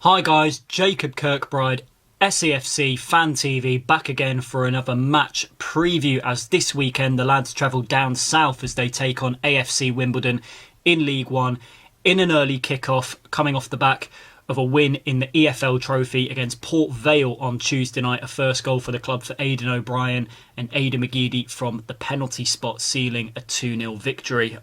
Hi guys, Jacob Kirkbride, SAFC Fan TV, back again for another match preview as this weekend the lads travel down south as they take on AFC Wimbledon in League One in an early kickoff coming off the back of a win in the EFL Trophy against Port Vale on Tuesday night. A first goal for the club for Aidan O'Brien and Aidan McGeady from the penalty spot, sealing a 2-0 victory.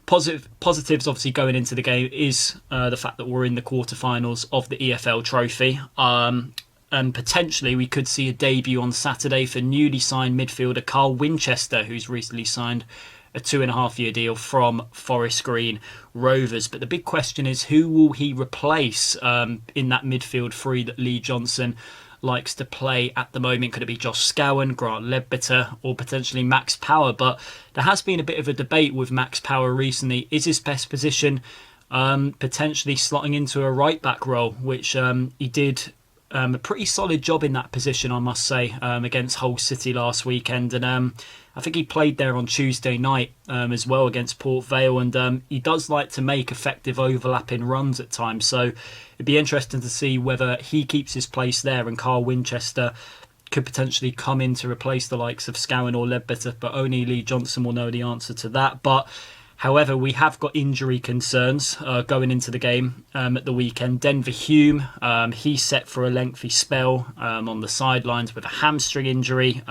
Positives obviously going into the game is the fact that we're in the quarterfinals of the EFL Trophy, and potentially we could see a debut on Saturday for newly signed midfielder Carl Winchester, who's recently signed a 2.5-year deal from Forest Green Rovers. But the big question is, who will he replace in that midfield three that Lee Johnson likes to play at the moment? Could it be Josh Scowen, Grant Ledbetter, or potentially Max Power? But there has been a bit of a debate with Max Power recently. Is his best position potentially slotting into a right-back role, which he did a pretty solid job in that position, I must say, against Hull City last weekend. And I think he played there on Tuesday night as well against Port Vale, and he does like to make effective overlapping runs at times. So it'd be interesting to see whether he keeps his place there and Carl Winchester could potentially come in to replace the likes of Scowen or Ledbetter, but only Lee Johnson will know the answer to that. But however, we have got injury concerns going into the game at the weekend. Denver Hume, he's set for a lengthy spell on the sidelines with a hamstring injury.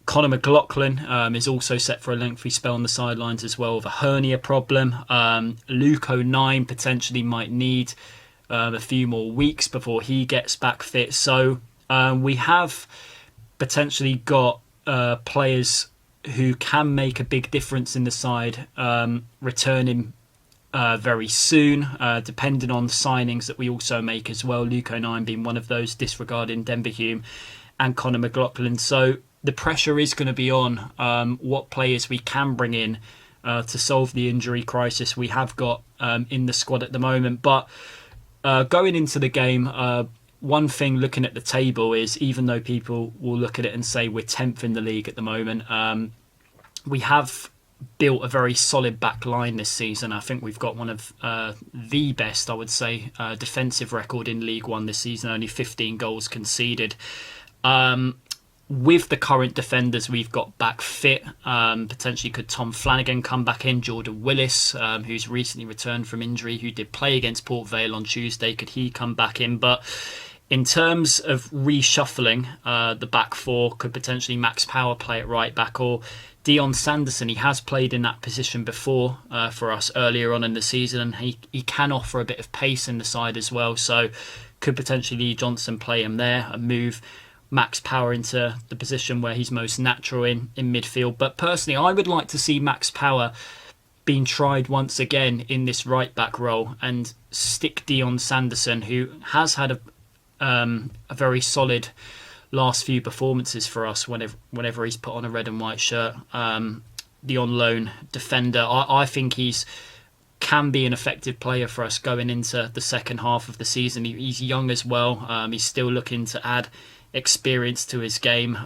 Conor McLaughlin is also set for a lengthy spell on the sidelines as well with a hernia problem. Luke O'Nien potentially might need a few more weeks before he gets back fit. So we have potentially got players who can make a big difference in the side returning very soon, depending on the signings that we also make as well. Luke O'Nien being one of those, disregarding Denver Hume and Conor McLaughlin. So the pressure is going to be on what players we can bring in to solve the injury crisis we have got in the squad at the moment. But going into the game, one thing looking at the table is, even though people will look at it and say we're 10th in the league at the moment, we have built a very solid back line this season. I think we've got one of the best, I would say, defensive record in League One this season, only 15 goals conceded. With the current defenders we've got back fit, potentially could Tom Flanagan come back in? Jordan Willis, who's recently returned from injury, who did play against Port Vale on Tuesday, could he come back in? But in terms of reshuffling the back four, could potentially Max Power play at right back, or Dion Sanderson? He has played in that position before for us earlier on in the season, and he can offer a bit of pace in the side as well. So could potentially Lee Johnson play him there and move Max Power into the position where he's most natural in midfield? But personally, I would like to see Max Power being tried once again in this right back role and stick Dion Sanderson, who has had a very solid last few performances for us whenever he's put on a red and white shirt. The on loan defender, I think he's can be an effective player for us going into the second half of the season. He's young as well. He's still looking to add experience to his game.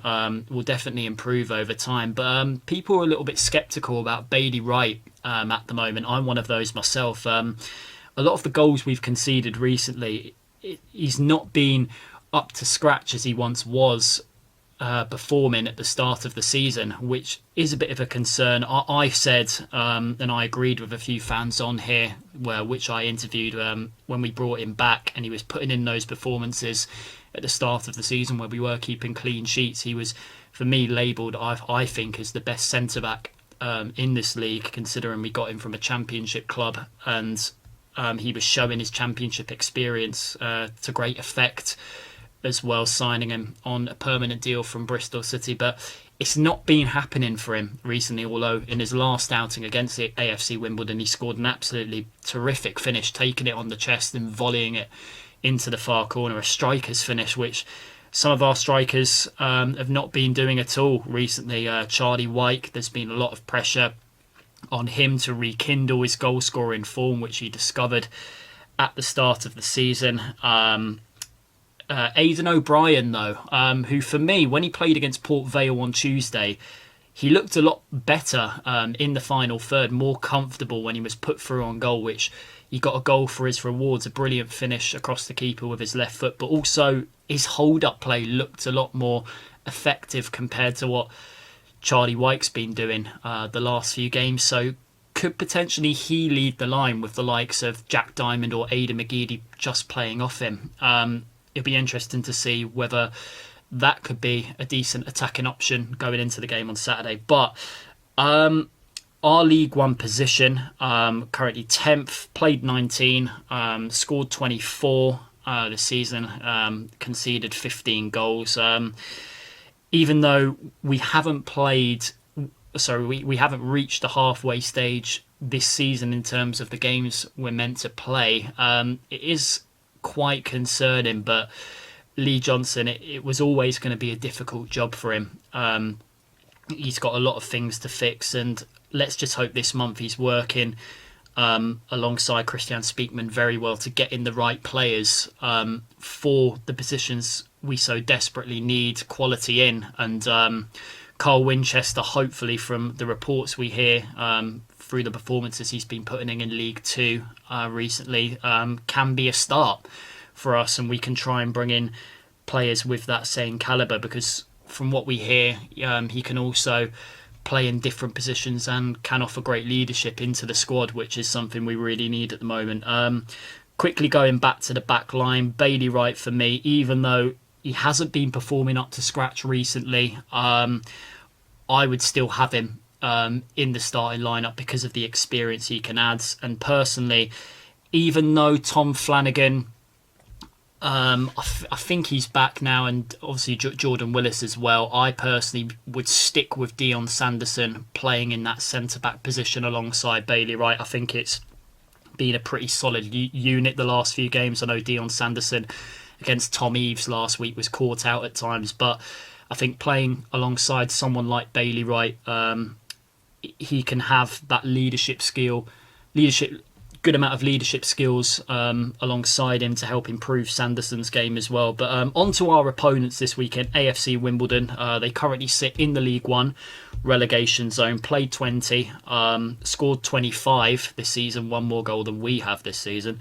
Will definitely improve over time. But people are a little bit sceptical about Bailey Wright at the moment. I'm one of those myself. A lot of the goals we've conceded recently, he's not been up to scratch as he once was performing at the start of the season, which is a bit of a concern. I said, and I agreed with a few fans on here, which I interviewed when we brought him back, and he was putting in those performances at the start of the season where we were keeping clean sheets. He was, for me, labelled, I think, as the best centre-back in this league, considering we got him from a championship club, and he was showing his championship experience to great effect as well, signing him on a permanent deal from Bristol City. But it's not been happening for him recently, although in his last outing against the AFC Wimbledon, he scored an absolutely terrific finish, taking it on the chest and volleying it into the far corner, a striker's finish, which some of our strikers have not been doing at all recently. Charlie Wyke, there's been a lot of pressure on him to rekindle his goal-scoring form, which he discovered at the start of the season. Aidan O'Brien, though, who for me, when he played against Port Vale on Tuesday, he looked a lot better in the final third, more comfortable when he was put through on goal, which he got a goal for his rewards, a brilliant finish across the keeper with his left foot, but also his hold-up play looked a lot more effective compared to what Charlie Wyke's been doing the last few games. So could potentially he lead the line with the likes of Jack Diamond or Aidan McGeady just playing off him? It'll be interesting to see whether that could be a decent attacking option going into the game on Saturday. But our League One position, currently 10th, played 19, scored 24 this season, conceded 15 goals. Even though we haven't we haven't reached the halfway stage this season in terms of the games we're meant to play, it is quite concerning, but Lee Johnson, it was always going to be a difficult job for him. He's got a lot of things to fix, and let's just hope this month he's working alongside Christian Speakman very well to get in the right players for the positions we so desperately need quality in. And Carl Winchester, hopefully from the reports we hear through the performances he's been putting in League Two recently, can be a start for us, and we can try and bring in players with that same calibre, because from what we hear, he can also play in different positions and can offer great leadership into the squad, which is something we really need at the moment. Quickly going back to the back line, Bailey Wright for me, even though he hasn't been performing up to scratch recently, I would still have him in the starting lineup because of the experience he can add. And personally, even though Tom Flanagan, I think he's back now, and obviously Jordan Willis as well, I personally would stick with Dion Sanderson playing in that centre-back position alongside Bailey Wright. I think it's been a pretty solid unit the last few games. I know Dion Sanderson against Tom Eaves last week was caught out at times, but I think playing alongside someone like Bailey Wright, he can have that good amount of leadership skills alongside him to help improve Sanderson's game as well. But on to our opponents this weekend, AFC Wimbledon. They currently sit in the League One relegation zone, played 20, scored 25 this season, one more goal than we have this season.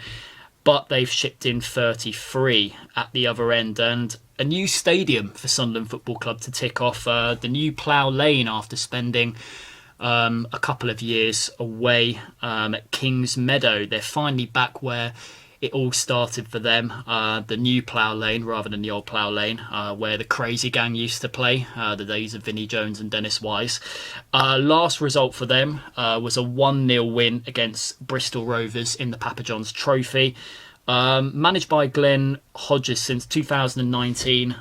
But they've shipped in 33 at the other end, and a new stadium for Sunderland Football Club to tick off, the new Plough Lane, after spending a couple of years away at Kings Meadow. They're finally back where it all started for them, the new Plough Lane rather than the old Plough Lane, where the Crazy Gang used to play, the days of Vinnie Jones and Dennis Wise. Last result for them was a 1-0 win against Bristol Rovers in the Papa John's Trophy. Managed by Glenn Hodges since 2019.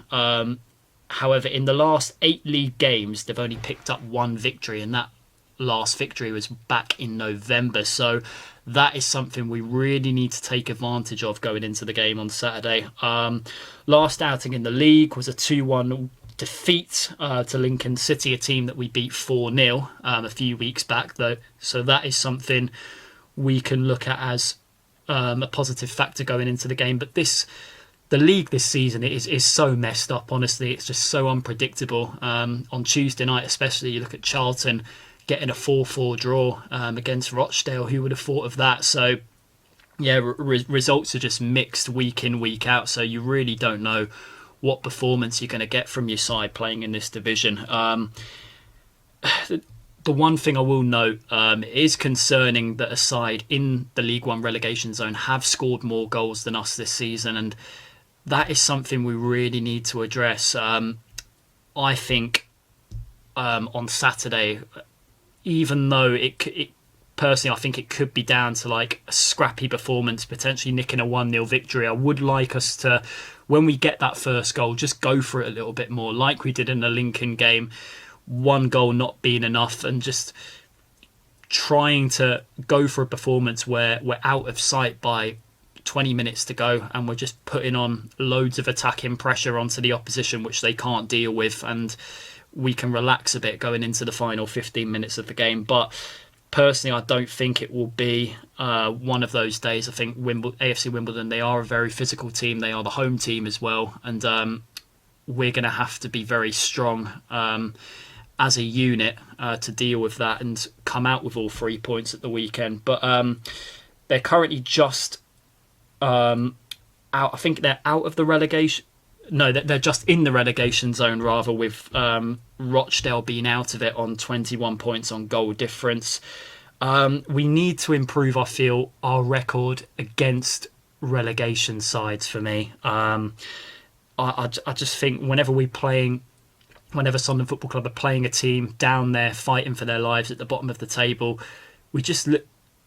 However, in the last 8 league games, they've only picked up 1 victory, and that last victory was back in November. So that is something we really need to take advantage of going into the game on Saturday. Last outing in the league was a 2-1 defeat to Lincoln City, a team that we beat 4-0 a few weeks back, though. So that is something we can look at as a positive factor going into the game. But the league this season is so messed up, honestly. It's just so unpredictable. On Tuesday night especially, you look at Charlton getting a 4-4 draw against Rochdale. Who would have thought of that? So, yeah, results are just mixed week in, week out. So you really don't know what performance you're going to get from your side playing in this division. The one thing I will note is concerning that a side in the League One relegation zone have scored more goals than us this season, and that is something we really need to address. I think on Saturday, even though it personally, I think it could be down to like a scrappy performance, potentially nicking a 1-0 victory, I would like us to, when we get that first goal, just go for it a little bit more, like we did in the Lincoln game. 1 goal not being enough, and just trying to go for a performance where we're out of sight by 20 minutes to go and we're just putting on loads of attacking pressure onto the opposition, which they can't deal with, and we can relax a bit going into the final 15 minutes of the game. But personally, I don't think it will be one of those days. I think AFC Wimbledon, they are a very physical team. They are the home team as well, and we're going to have to be very strong as a unit to deal with that and come out with all 3 points at the weekend. But they're currently just out. I think they're out of the relegation. No, they're just in the relegation zone, rather, with Rochdale being out of it on 21 points on goal difference. We need to improve, I feel, our record against relegation sides for me. I just think whenever Sunderland Football Club are playing a team down there fighting for their lives at the bottom of the table, we just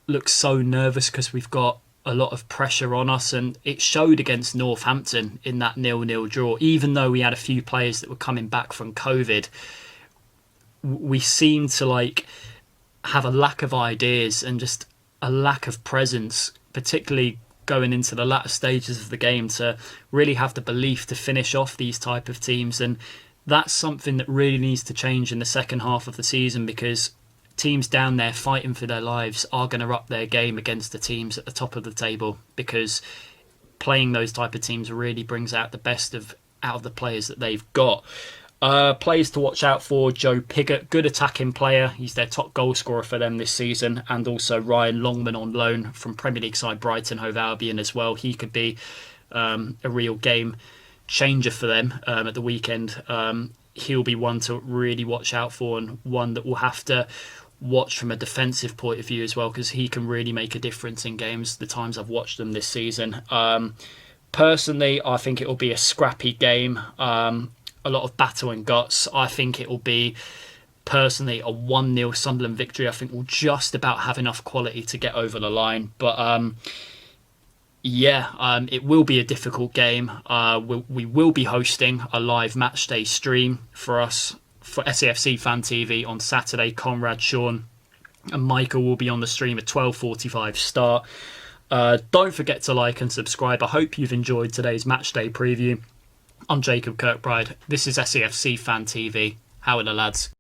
look so nervous because we've got a lot of pressure on us, and it showed against Northampton in that 0-0 draw. Even though we had a few players that were coming back from COVID, we seemed to have a lack of ideas and just a lack of presence, particularly going into the latter stages of the game, to really have the belief to finish off these type of teams. And that's something that really needs to change in the second half of the season, because teams down there fighting for their lives are going to up their game against the teams at the top of the table, because playing those type of teams really brings out the best out of the players that they've got. Players to watch out for: Joe Pigott, good attacking player. He's their top goal scorer for them this season. And also Ryan Longman on loan from Premier League side Brighton Hove Albion as well. He could be a real game changer for them at the weekend. He'll be one to really watch out for, and one that we'll have to watch from a defensive point of view as well, because he can really make a difference in games the times I've watched them this season. Personally, I think it will be a scrappy game, a lot of battle and guts. I think it will be, personally, a 1-0 Sunderland victory. I think we'll just about have enough quality to get over the line. But it will be a difficult game. We will be hosting a live match day stream for us, for SAFC Fan TV on Saturday. Conrad, Sean and Michael will be on the stream at 12:45 start. Don't forget to like and subscribe. I hope you've enjoyed today's match day preview. I'm Jacob Kirkbride. This is SAFC Fan TV. How are the lads?